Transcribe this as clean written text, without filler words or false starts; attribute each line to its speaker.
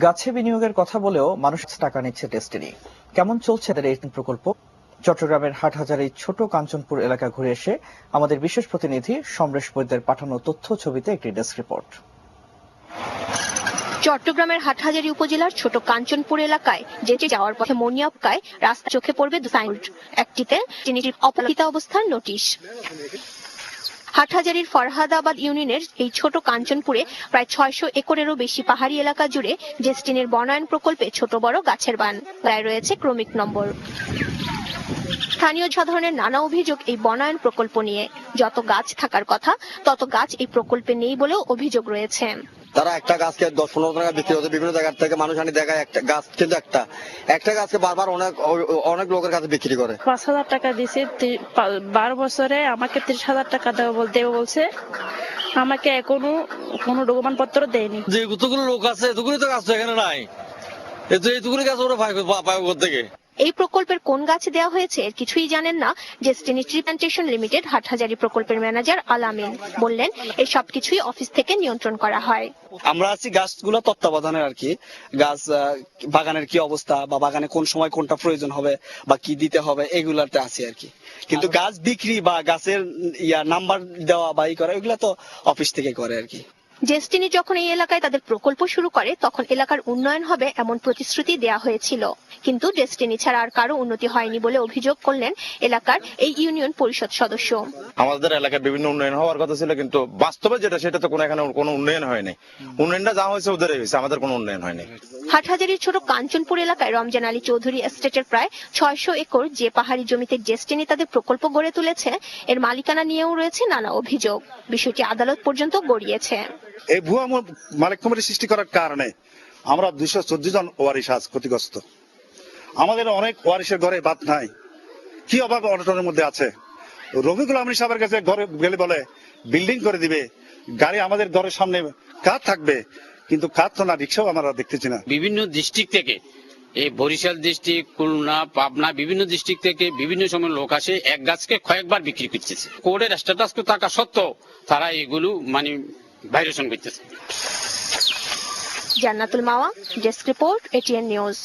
Speaker 1: গাছে বিনিয়োগের কথা বলেও মানুষ টাকা নিচ্ছে ডেস্টিনি। কেমন চলছে তাদের এই প্রকল্প? চট্টগ্রামের হাটহাজারী ছোট কাঞ্চনপুর এলাকা ঘুরে এসে আমাদের বিশেষ প্রতিনিধি সমরেশ বৈদ্যের পাঠানো তথ্য ছবিতে একটি ডেস্ক রিপোর্ট।
Speaker 2: চট্টগ্রামের হাটহাজারী উপজেলার ছোট কাঞ্চনপুর এলাকায় যেতে যাওয়ার পথে মনিয়াপকায় রাস্তা চোখে পড়বে সাইনবোর্ড। একটিতে ট্রিনিটির অপরাজিত অবস্থার নোটিশ। হাটহাজারীর ফরহাদাবাদ ইউনিয়নের এই ছোট কাঞ্চনপুরে প্রায় ৬০০ একরেরও বেশি পাহাড়ি এলাকা জুড়ে ডেস্টিনির বনায়ন প্রকল্পে ছোট বড় গাছের বান প্রায় রয়েছে ক্রমিক নম্বর। স্থানীয় সাধারণের নানা অভিযোগ এই বনায়ন প্রকল্প নিয়ে। যত গাছ থাকার কথা তত গাছ এই প্রকল্পে নেই বলেও অভিযোগ রয়েছে।
Speaker 3: তারা একটা গাছকে ১০-১৫ টাকা বিক্রি হচ্ছে, বিভিন্ন জায়গা থেকে মানুষ আনি দেখায় একটা গাছ, কিন্তু একটা গাছকে বারবার অনেক লোকের কাছে বিক্রি করে।
Speaker 4: ৫,০০০ টাকা দিয়েছে, ১২ বছরে আমাকে ৩০,০০০ টাকা দেবে বলছে। আমাকে এখনো কোনো ডকুমেন্ট পত্র দেয়নি।
Speaker 5: যে কতগুলো লোক আছে এতগুলো তো গাছ তো এখানে নাই, এতগুলো গাছ ওরা পায় থেকে।
Speaker 2: এই প্রকল্পের কোন গাছ দেওয়া হয়েছে এর কিছুই জানেন না destiny tree plantation limited Hathazari প্রকল্পের ম্যানেজার আলামিন। বললেন এই সবকিছুই অফিস থেকে নিয়ন্ত্রণ করা হয়।
Speaker 6: আমরা আছি গাছগুলো তত্ত্বাবধানের আর কি, গাছ বাগানের কি অবস্থা বা বাগানে কোন সময় কোনটা প্রয়োজন হবে বা কি দিতে হবে এগুলাতে আছি আর কি। কিন্তু গাছ বিক্রি বা গাছের নাম্বার দেওয়া বা করা এগুলা তো অফিস থেকে করে আর কি।
Speaker 2: ডেস্টিনি যখন এই এলাকায় তাদের প্রকল্প শুরু করে তখন এলাকার উন্নয়ন হবে এমন প্রতিশ্রুতি দেয়া হয়েছিল, কিন্তু ডেস্টিনি ছাড়া আর কারো উন্নতি হয়নি বলে অভিযোগ করলেন এলাকার এই ইউনিয়ন পরিষদ সদস্য।
Speaker 7: আমাদের এলাকার বিভিন্ন উন্নয়ন হওয়ার কথা ছিল, কিন্তু বাস্তবে যেটা সেটা তো এখানে কোনো উন্নয়ন হয়নি। উন্নয়নটা যা হয়েছে ওদের হয়েছে, আমাদের কোনো উন্নয়ন হয়নি।
Speaker 2: হাটহাজারীর ছোট কাঞ্চনপুর এলাকায় রমজান আলী চৌধুরী এস্টেটের প্রায় ৬০০ একর যে পাহাড়ি জমিতে ডেস্টিনি তাদের প্রকল্প গড়ে তুলেছে এর মালিকানা নিয়েও রয়েছে নানা অভিযোগ। বিষয়টি আদালত পর্যন্ত গড়িয়েছে।
Speaker 8: এই ভুয়া মালিক কমিটি সৃষ্টি করার কারণে আমরা ২১৪ জন ওয়ারিশ আজ ক্ষতিগ্রস্ত। আমাদের অনেক ওয়ারিশের ঘরে ভাত নাই, কি অভাব অনটনের মধ্যে আছে। রফিকুল আমিন সাহেবের কাছে ঘরে গেলে বলে বিল্ডিং করে দিবে, গাড়ি আমাদের ঘরের সামনে কাজ থাকবে, কিন্তু কাজ তো না, রিক্সাও আমরা দেখতেছি না।
Speaker 9: বিভিন্ন ডিস্ট্রিক্ট থেকে, এই বরিশাল ডিস্ট্রিক্ট, খুলনা, পাবনা, বিভিন্ন ডিস্ট্রিক্ট থেকে বিভিন্ন সময় লোক আসে এক গাছকে কয়েকবার বিক্রি করতেছে। কোর্টের স্ট্যাটাস থাকা সত্ত্বেও তারা এগুলো ভাইলেশন করতেছে।
Speaker 2: জান্নাতুল মাওয়া, ডেস্ক রিপোর্ট, এটিএন নিউজ।